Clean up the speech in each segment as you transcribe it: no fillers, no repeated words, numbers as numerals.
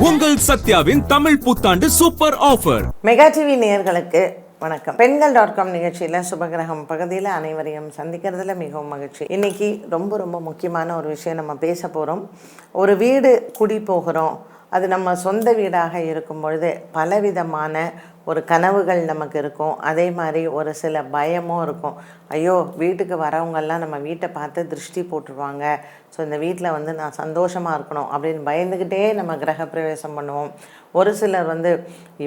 உங்கள் சத்யாவின் தமிழ் புத்தாண்டு super offer. Mega TV நேயர்களுக்கு வணக்கம். பெண்கள்.com நிகழ்ச்சியில் சுபகிரகம் பகுதியில் அனைவரையும் சந்திக்கிறதுல மிகவும் மகிழ்ச்சி. இன்னைக்கு ரொம்ப முக்கியமான ஒரு விஷயம் நம்ம பேச போகிறோம். ஒரு வீடு குடி போகிறோம், அது நம்ம சொந்த வீடாக இருக்கும் பொழுது பலவிதமான ஒரு கனவுகள் நமக்கு இருக்கும். அதே மாதிரி ஒரு சில பயமும் இருக்கும். ஐயோ, வீட்டுக்கு வரவங்கெல்லாம் நம்ம வீட்டை பார்த்து திருஷ்டி போட்டுருவாங்க, ஸோ இந்த வீட்டில் வந்து நான் சந்தோஷமாக இருக்கணும் அப்படின்னு பயந்துக்கிட்டே நம்ம கிரகப்பிரவேசம் பண்ணுவோம். ஒரு சிலர் வந்து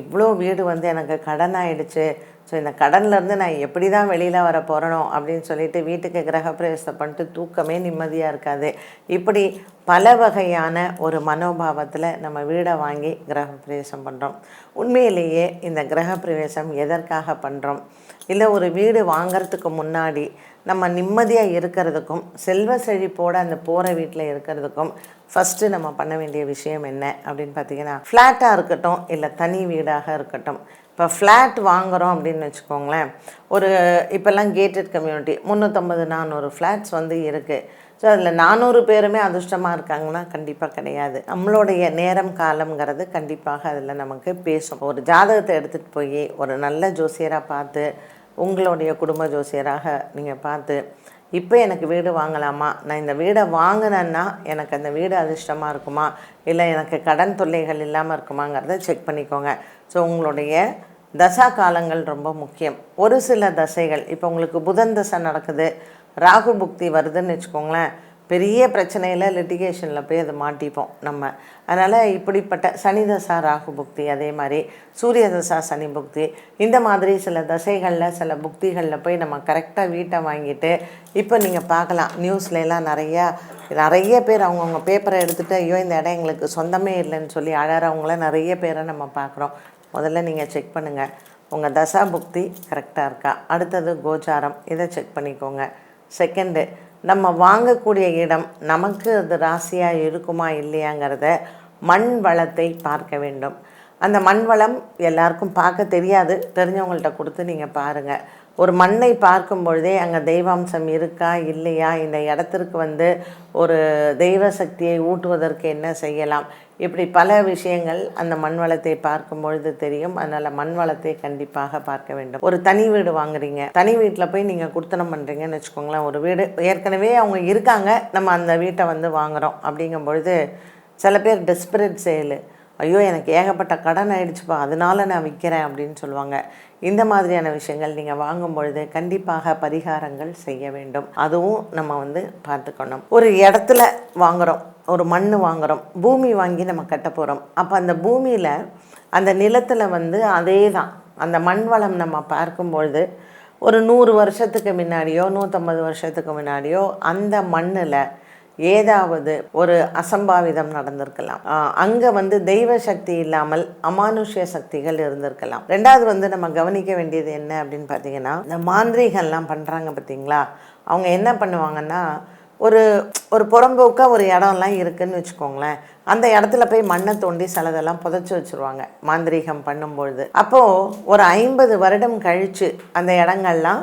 இவ்வளோ வீடு வந்து எனக்கு கடன் ஆகிடுச்சு, ஸோ இந்த கடன்லேருந்து நான் எப்படி தான் வெளியில் வர போகிறணும் அப்படின்னு சொல்லிட்டு வீட்டுக்கு கிரகப்பிரவேசம் பண்ணிட்டு தூக்கமே நிம்மதியாக இருக்காது. இப்படி பல வகையான ஒரு மனோபாவத்தில் நம்ம வீடை வாங்கி கிரகப்பிரவேசம் பண்ணுறோம். உண்மையிலேயே இந்த கிரகப்பிரவேசம் எதற்காக பண்ணுறோம், இல்லை ஒரு வீடு வாங்கிறதுக்கு முன்னாடி நம்ம நிம்மதியாக இருக்கிறதுக்கும் செல்வ செழிப்போடு அந்த போகிற வீட்டில் இருக்கிறதுக்கும் ஃபஸ்ட்டு நம்ம பண்ண வேண்டிய விஷயம் என்ன அப்படின்னு பார்த்திங்கன்னா, ஃப்ளாட்டாக இருக்கட்டும் இல்லை தனி வீடாக இருக்கட்டும். இப்போ ஃப்ளாட் வாங்குகிறோம் அப்படின்னு வச்சுக்கோங்களேன், ஒரு இப்போல்லாம் கேட்டட் கம்யூனிட்டி 350-400 ஃப்ளாட்ஸ் வந்து இருக்குது. ஸோ அதில் 400 பேருமே அதிர்ஷ்டமாக இருக்காங்கன்னா கண்டிப்பாக கிடையாது. நம்மளுடைய நேரம் காலம்ங்கிறது கண்டிப்பாக அதில் நமக்கு பேசும். ஒரு ஜாதகத்தை எடுத்துகிட்டு போய் ஒரு நல்ல ஜோசியராக பார்த்து, உங்களுடைய குடும்ப ஜோசியராக நீங்கள் பார்த்து, இப்போ எனக்கு வீடு வாங்கலாமா, நான் இந்த வீடை வாங்கினேன்னா எனக்கு அந்த வீடு அதிர்ஷ்டமாக இருக்குமா, இல்லை எனக்கு கடன் தொல்லைகள் இல்லாமல் இருக்குமாங்கிறத செக் பண்ணிக்கோங்க. ஸோ உங்களுடைய தசா காலங்கள் ரொம்ப முக்கியம். ஒரு சில தசைகள், இப்போ உங்களுக்கு புதன் தசை நடக்குது, ராகு புக்தி வருதுன்னு வச்சுக்கோங்களேன், பெரிய பிரச்சனையில் லிட்டிகேஷனில் போய் அதை மாட்டிப்போம் நம்ம. அதனால் இப்படிப்பட்ட சனி தசா ராகு புக்தி, அதே மாதிரி சூரிய தசா சனி புக்தி, இந்த மாதிரி சில தசைகளில் சில புக்திகளில் போய் நம்ம கரெக்டாக வீட்டை வாங்கிட்டு, இப்போ நீங்கள் பார்க்கலாம் நியூஸ்லாம் நிறைய பேர் அவங்கவுங்க பேப்பரை எடுத்துகிட்டு ஐயோ இந்த இடம் எங்களுக்கு சொந்தமே இல்லைன்னு சொல்லி அழறவங்கள நிறைய பேரை நம்ம பார்க்குறோம். முதல்ல நீங்கள் செக் பண்ணுங்கள் உங்கள் தசா புக்தி கரெக்டாக இருக்கா. அடுத்தது கோச்சாரம், இதை செக் பண்ணிக்கோங்க. செகண்டு, நம்ம வாங்கக்கூடிய இடம் நமக்கு அது ராசியாக இருக்குமா இல்லையாங்கிறத மண் வளத்தை பார்க்க வேண்டும். அந்த மண் வளம் எல்லாருக்கும் பார்க்க தெரியாது, தெரிஞ்சவங்கள்ட்ட கொடுத்து நீங்கள் பாருங்கள். ஒரு மண்ணை பார்க்கும் பொழுதே அங்கே தெய்வாம்சம் இருக்கா இல்லையா, இந்த இடத்திற்கு வந்து ஒரு தெய்வ சக்தியை ஊட்டுவதற்கு என்ன செய்யலாம், இப்படி பல விஷயங்கள் அந்த மண் வளத்தை பார்க்கும் பொழுது தெரியும். அதனால் மண் வளத்தை கண்டிப்பாக பார்க்க வேண்டும். ஒரு தனி வீடு வாங்குறீங்க, தனி வீட்டில் போய் நீங்கள் குடுத்தனம் பண்ணுறீங்கன்னு வச்சுக்கோங்களேன். ஒரு வீடு ஏற்கனவே அவங்க இருக்காங்க, நம்ம அந்த வீட்டை வந்து வாங்குகிறோம் அப்படிங்கும் பொழுது சில பேர் டெஸ்பரேட் சேலு, ஐயோ எனக்கு ஏகப்பட்ட கடன் ஆகிடுச்சுப்பா அதனால நான் விற்கிறேன் அப்படின்னு சொல்லுவாங்க. இந்த மாதிரியான விஷயங்கள் நீங்கள் வாங்கும் பொழுது கண்டிப்பாக பரிகாரங்கள் செய்ய வேண்டும். அதுவும் நம்ம வந்து பார்த்துக்கணும். ஒரு இடத்துல வாங்குகிறோம், ஒரு மண் வாங்குகிறோம், பூமி வாங்கி நம்ம கட்ட போகிறோம். அப்போ அந்த பூமியில் அந்த நிலத்தில் வந்து அதே தான் அந்த மண் வளம் நம்ம பார்க்கும்பொழுது ஒரு 100 வருஷத்துக்கு முன்னாடியோ 150 வருஷத்துக்கு முன்னாடியோ அந்த மண்ணில் ஏதாவது ஒரு அசம்பாவிதம் நடந்திருக்கலாம். அங்கே வந்து தெய்வ சக்தி இல்லாமல் அமானுஷ்ய சக்திகள் இருந்திருக்கலாம். ரெண்டாவது வந்து நம்ம கவனிக்க வேண்டியது என்ன அப்படின்னு பார்த்தீங்கன்னா, இந்த மாந்திரிகள்லாம் பண்ணுறாங்க பார்த்தீங்களா, அவங்க என்ன பண்ணுவாங்கன்னா, ஒரு புறம்போக்காக ஒரு இடம்லாம் இருக்குதுன்னு வச்சுக்கோங்களேன், அந்த இடத்துல போய் மண்ணை தோண்டி சிலதெல்லாம் புதைச்சி வச்சுருவாங்க மாந்திரீகம் பண்ணும்பொழுது. அப்போது ஒரு 50 வருடம் கழித்து அந்த இடங்கள்லாம்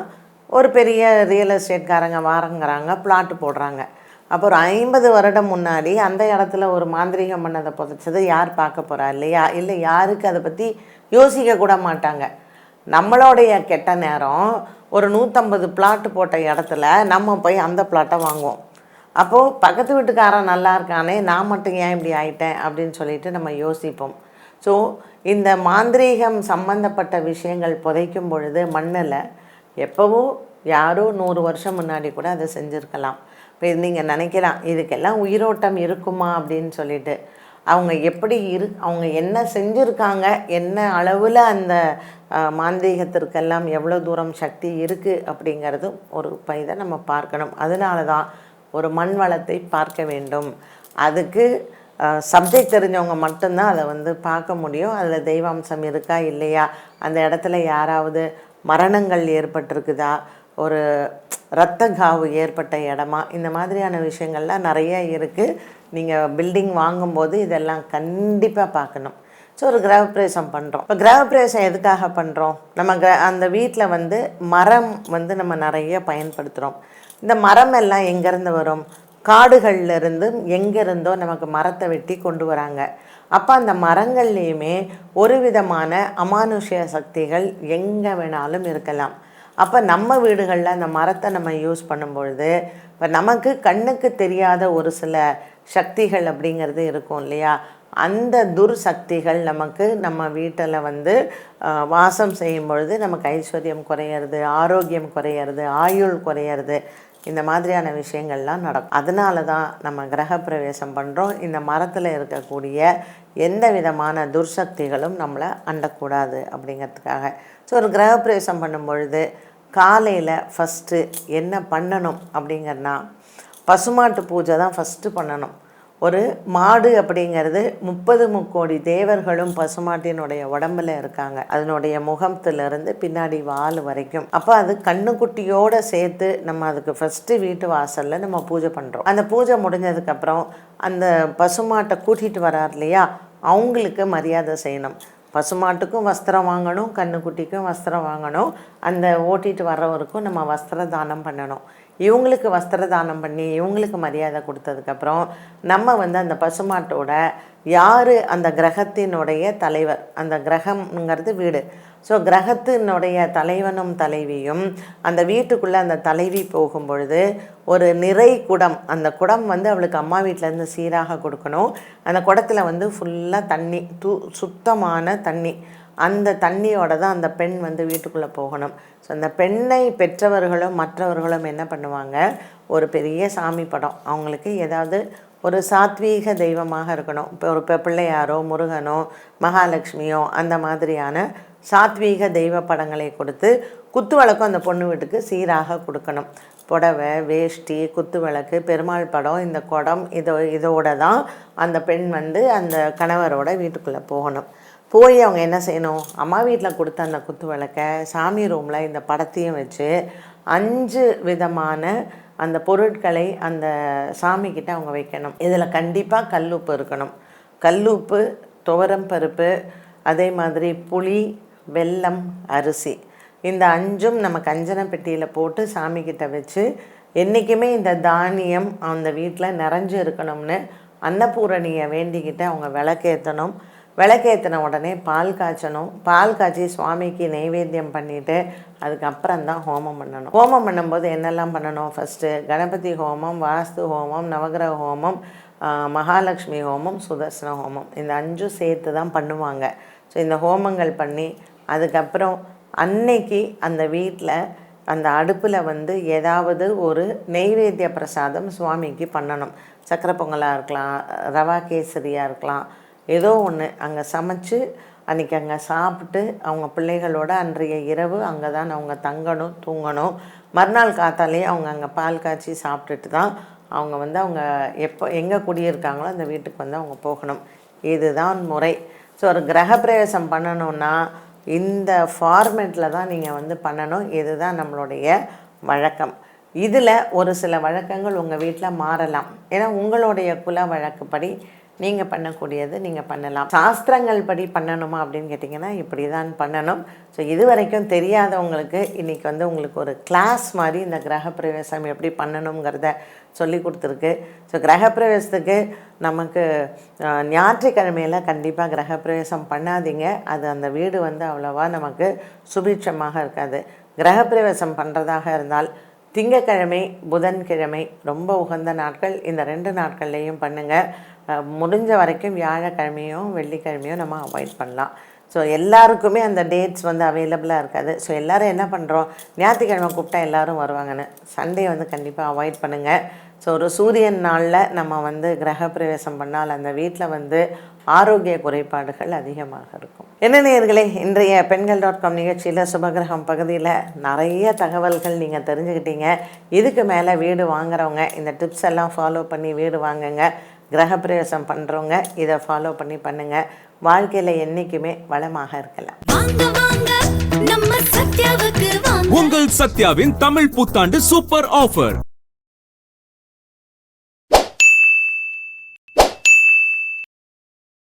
ஒரு பெரிய ரியல் எஸ்டேட்காரங்க வாரங்கிறாங்க, பிளாட்டு போடுறாங்க. அப்போ ஒரு 50 வருடம் முன்னாடி அந்த இடத்துல ஒரு மாந்திரீகம் பண்ணதை புதைச்சது யார் பார்க்க போகிறா இல்லையா, இல்லை யாருக்கு அதை பற்றி யோசிக்க கூட மாட்டாங்க. நம்மளுடைய கெட்ட நேரம் ஒரு 150 பிளாட்டு போட்ட இடத்துல நம்ம போய் அந்த பிளாட்டை வாங்குவோம். அப்போது பக்கத்து வீட்டுக்காரன் நல்லா இருக்கானே, நான் மட்டும் ஏன் இப்படி ஆயிட்டேன் அப்படின்னு சொல்லிட்டு நம்ம யோசிப்போம். ஸோ இந்த மாந்திரீகம் சம்பந்தப்பட்ட விஷயங்கள் புதைக்கும் பொழுது மண்ணில் எப்போவோ யாரோ 100 வருஷம் முன்னாடி கூட அதை செஞ்சுருக்கலாம். இப்போ நீங்கள் நினைக்கலாம் இதுக்கெல்லாம் உயிரோட்டம் இருக்குமா அப்படின்னு சொல்லிட்டு, அவங்க எப்படி அவங்க என்ன செஞ்சுருக்காங்க, என்ன அளவில் அந்த மாந்திரீகத்திற்கெல்லாம் எவ்வளோ தூரம் சக்தி இருக்குது அப்படிங்கிறது ஒரு இதை நம்ம பார்க்கணும். அதனால தான் ஒரு மண் வளத்தை பார்க்க வேண்டும். அதுக்கு சப்ஜெக்ட் தெரிஞ்சவங்க மட்டும்தான் அதை வந்து பார்க்க முடியும். அதில் தெய்வாம்சம் இருக்கா இல்லையா, அந்த இடத்துல யாராவது மரணங்கள் ஏற்பட்டிருக்குதா, ஒரு இரத்த காவு ஏற்பட்ட இடமா, இந்த மாதிரியான விஷயங்கள்லாம் நிறைய இருக்குது. நீங்கள் பில்டிங் வாங்கும்போது இதெல்லாம் கண்டிப்பாக பார்க்கணும். ஸோ ஒரு கிரகப்பிரவேசம் பண்ணுறோம். இப்போ கிரகப்பிரவேசம் எதுக்காக பண்ணுறோம், நம்ம அந்த வீட்டில் வந்து மரம் வந்து நம்ம நிறைய பயன்படுத்துகிறோம். இந்த மரம் எல்லாம் எங்கேருந்து வரும், காடுகள்ல இருந்தும் எங்கேருந்தோ நமக்கு மரத்தை வெட்டி கொண்டு வராங்க. அப்போ அந்த மரங்கள்லேயுமே ஒரு விதமான அமானுஷ்ய சக்திகள் எங்கே வேணாலும் இருக்கலாம். அப்போ நம்ம வீடுகளில் அந்த மரத்தை நம்ம யூஸ் பண்ணும்பொழுது இப்போ நமக்கு கண்ணுக்கு தெரியாத ஒரு சில சக்திகள் அப்படிங்கிறது இருக்கும் இல்லையா, அந்த துர்சக்திகள் நமக்கு நம்ம வீட்டில் வந்து வாசம் செய்யும் பொழுது நமக்கு ஐஸ்வர்யம் குறையிறது, ஆரோக்கியம் குறையிறது, ஆயுள் குறையிறது, இந்த மாதிரியான விஷயங்கள்லாம் நடக்கும். அதனால தான் நம்ம கிரகப்பிரவேசம் பண்ணுறோம். இந்த மரத்தில் இருக்கக்கூடிய எந்த விதமான துர்சக்திகளும் நம்மளை அண்டக்கூடாது அப்படிங்கிறதுக்காக. ஸோ ஒரு கிரகப்பிரவேசம் பண்ணும் பொழுது காலையில் ஃபஸ்ட்டு என்ன பண்ணணும் அப்படிங்கன்னா, பசுமாட்டு பூஜை தான் ஃபஸ்ட்டு பண்ணணும். ஒரு மாடு அப்படிங்கிறது 30 முக்கோடி தேவர்களும் பசுமாட்டினுடைய உடம்புல இருக்காங்க. அதனுடைய முகத்திலிருந்து பின்னாடி வால் வரைக்கும். அப்போ அது கண்ணுக்குட்டியோடு சேர்த்து நம்ம அதுக்கு ஃபஸ்ட்டு வீட்டு வாசலில் நம்ம பூஜை பண்ணுறோம். அந்த பூஜை முடிஞ்சதுக்கப்புறம் அந்த பசுமாட்டை கூட்டிகிட்டு வரார் இல்லையா, அவங்களுக்கு மரியாதை செய்யணும். பசுமாட்டுக்கும் வஸ்திரம் வாங்கணும், கண்ணுக்குட்டிக்கும் வஸ்திரம் வாங்கணும், அந்த ஓட்டிகிட்டு வர்றவருக்கும் நம்ம வஸ்திர தானம் பண்ணணும். இவங்களுக்கு வஸ்திர தானம் பண்ணி இவங்களுக்கு மரியாதை கொடுத்ததுக்கப்புறம் நம்ம வந்து அந்த பசுமாட்டோட யார் அந்த கிரகத்தினுடைய தலைவர், அந்த கிரகம்ங்கிறது வீடு, ஸோ கிரகத்தினுடைய தலைவனும் தலைவியும் அந்த வீட்டுக்குள்ளே அந்த தலைவி போகும் பொழுது ஒரு நிறை குடம், அந்த குடம் வந்து அவளுக்கு அம்மா வீட்டிலேருந்து சீராக கொடுக்கணும். அந்த குடத்தில் வந்து ஃபுல்லாக தண்ணி, சுத்தமான தண்ணி, அந்த தண்ணியோட தான் அந்த பெண் வந்து வீட்டுக்குள்ளே போகணும். ஸோ அந்த பெண்ணை பெற்றவர்களும் மற்றவர்களும் என்ன பண்ணுவாங்க, ஒரு பெரிய சாமி படம், அவங்களுக்கு ஏதாவது ஒரு சாத்வீக தெய்வமாக இருக்கணும். இப்போ ஒரு பிள்ளையாரோ முருகனோ மகாலட்சுமியோ அந்த மாதிரியான சாத்வீக தெய்வ படங்களை கொடுத்து குத்து விளக்கும் அந்த பொண்ணு வீட்டுக்கு சீராக கொடுக்கணும். புடவை, வேஷ்டி, குத்து விளக்கு, பெருமாள் படம், இந்த குடம், இதோட தான் அந்த பெண் வந்து அந்த கணவரோட வீட்டுக்குள்ளே போகணும். போய் அவங்க என்ன செய்யணும், அம்மா வீட்டில் கொடுத்த அந்த குத்து விளக்கை சாமி ரூமில் இந்த படத்தையும் வச்சு 5 விதமான அந்த பொருட்களை அந்த சாமிக்கிட்ட அவங்க வைக்கணும். இதில் கண்டிப்பாக கல்லுப்பு இருக்கணும். கல்லுப்பு, துவரம் பருப்பு, அதே மாதிரி புளி, வெல்லம், அரிசி, இந்த 5ம் நம்ம கஞ்சன பெட்டியில் போட்டு சாமிக்கிட்ட வச்சு என்றைக்குமே இந்த தானியம் அந்த வீட்டில் நிறைஞ்சு இருக்கணும்னு அன்னபூரணியை வேண்டிக்கிட்டு அவங்க விளக்கேற்றணும். விளக்கேற்றின உடனே பால் காய்ச்சணும். பால் காய்ச்சி சுவாமிக்கு நைவேத்தியம் பண்ணிவிட்டு அதுக்கப்புறம் தான் ஹோமம் பண்ணணும். ஹோமம் பண்ணும்போது என்னெல்லாம் பண்ணணும், ஃபஸ்ட்டு கணபதி ஹோமம், வாஸ்து ஹோமம், நவகிரக ஹோமம், மகாலட்சுமி ஹோமம், சுதர்சன ஹோமம், இந்த 5ம் சேர்த்து தான் பண்ணுவாங்க. ஸோ இந்த ஹோமங்கள் பண்ணி அதுக்கப்புறம் அன்னைக்கு அந்த வீட்டில் அந்த அடுப்பில் வந்து ஏதாவது ஒரு நெய்வேத்திய பிரசாதம் சுவாமிக்கு பண்ணணும். சக்கரை பொங்கலாக இருக்கலாம், ரவா கேசரியாக இருக்கலாம், ஏதோ ஒன்று அங்கே சமைச்சு அன்றைக்கி அங்கே சாப்பிட்டு அவங்க பிள்ளைகளோட அன்றைய இரவு அங்கே தான் அவங்க தங்கணும், தூங்கணும். மறுநாள் காத்தாலேயே அவங்க அங்கே பால் காய்ச்சி சாப்பிட்டுட்டு தான் அவங்க வந்து அவங்க எங்கே குடியிருக்காங்களோ அந்த வீட்டுக்கு வந்து அவங்க போகணும். இதுதான் முறை. ஸோ ஒரு கிரகப்பிரவேசம் பண்ணணுன்னா இந்த ஃபார்மேட்டில் தான் நீங்கள் வந்து பண்ணணும். இதுதான் நம்மளுடைய வழக்கம். இதில் ஒரு சில வழக்கங்கள் உங்கள் வீட்டில் மாறலாம். ஏன்னா உங்களுடைய குல வழக்குப்படி நீங்கள் பண்ணக்கூடியது நீங்கள் பண்ணலாம். சாஸ்திரங்கள் படி பண்ணணுமா அப்படின்னு கேட்டிங்கன்னா இப்படி தான் பண்ணணும். ஸோ இது வரைக்கும் தெரியாதவங்களுக்கு இன்றைக்கி வந்து உங்களுக்கு ஒரு கிளாஸ் மாதிரி இந்த கிரகப்பிரவேசம் எப்படி பண்ணணுங்கிறத சொல்லி கொடுத்துருக்கு. ஸோ கிரகப்பிரவேசத்துக்கு நமக்கு ஞாயிற்றுக்கிழமையில் கண்டிப்பாக கிரகப்பிரவேசம் பண்ணாதீங்க. அது அந்த வீடு வந்து அவ்வளோவா நமக்கு சுபிட்சமாக இருக்காது. கிரகப்பிரவேசம் பண்ணுறதாக இருந்தால் திங்கக்கிழமை, புதன்கிழமை ரொம்ப உகந்த நாட்கள். இந்த 2 நாட்கள்லேயும் பண்ணுங்கள். முடிஞ்ச வரைக்கும் வியாழக்கிழமையும் வெள்ளிக்கிழமையும் நம்ம அவாய்ட் பண்ணலாம். ஸோ எல்லாருக்குமே அந்த டேட்ஸ் வந்து அவைலபிளாக இருக்காது. ஸோ எல்லோரும் என்ன பண்ணுறோம், ஞாயிற்றுக்கிழமை கூப்பிட்டா எல்லோரும் வருவாங்கன்னு, சண்டே வந்து கண்டிப்பாக அவாய்ட் பண்ணுங்கள். ஸோ ஒரு சூரியன் நாளில் நம்ம வந்து கிரகப்பிரவேசம் பண்ணால் அந்த வீட்டில் வந்து ஆரோக்கிய குறைபாடுகள் அதிகமாக இருக்கும். என்ன நேயர்களே, இன்றைய பெண்கள்.com நிகழ்ச்சியில் சுபகிரகம் பகுதியில் நிறைய தகவல்கள் நீங்கள் தெரிஞ்சுக்கிட்டீங்க. இதுக்கு மேலே வீடு வாங்குறவங்க இந்த டிப்ஸ் எல்லாம் ஃபாலோ பண்ணி வீடு வாங்குங்க. கிரகப்பிரவேசம் பண்ணுறவங்க இதை ஃபாலோ பண்ணி பண்ணுங்கள். வாழ்க்கையில் என்றைக்குமே வளமாக இருக்கலாம். உங்கள் சத்யாவின் தமிழ் புத்தாண்டு சூப்பர் ஆஃபர்.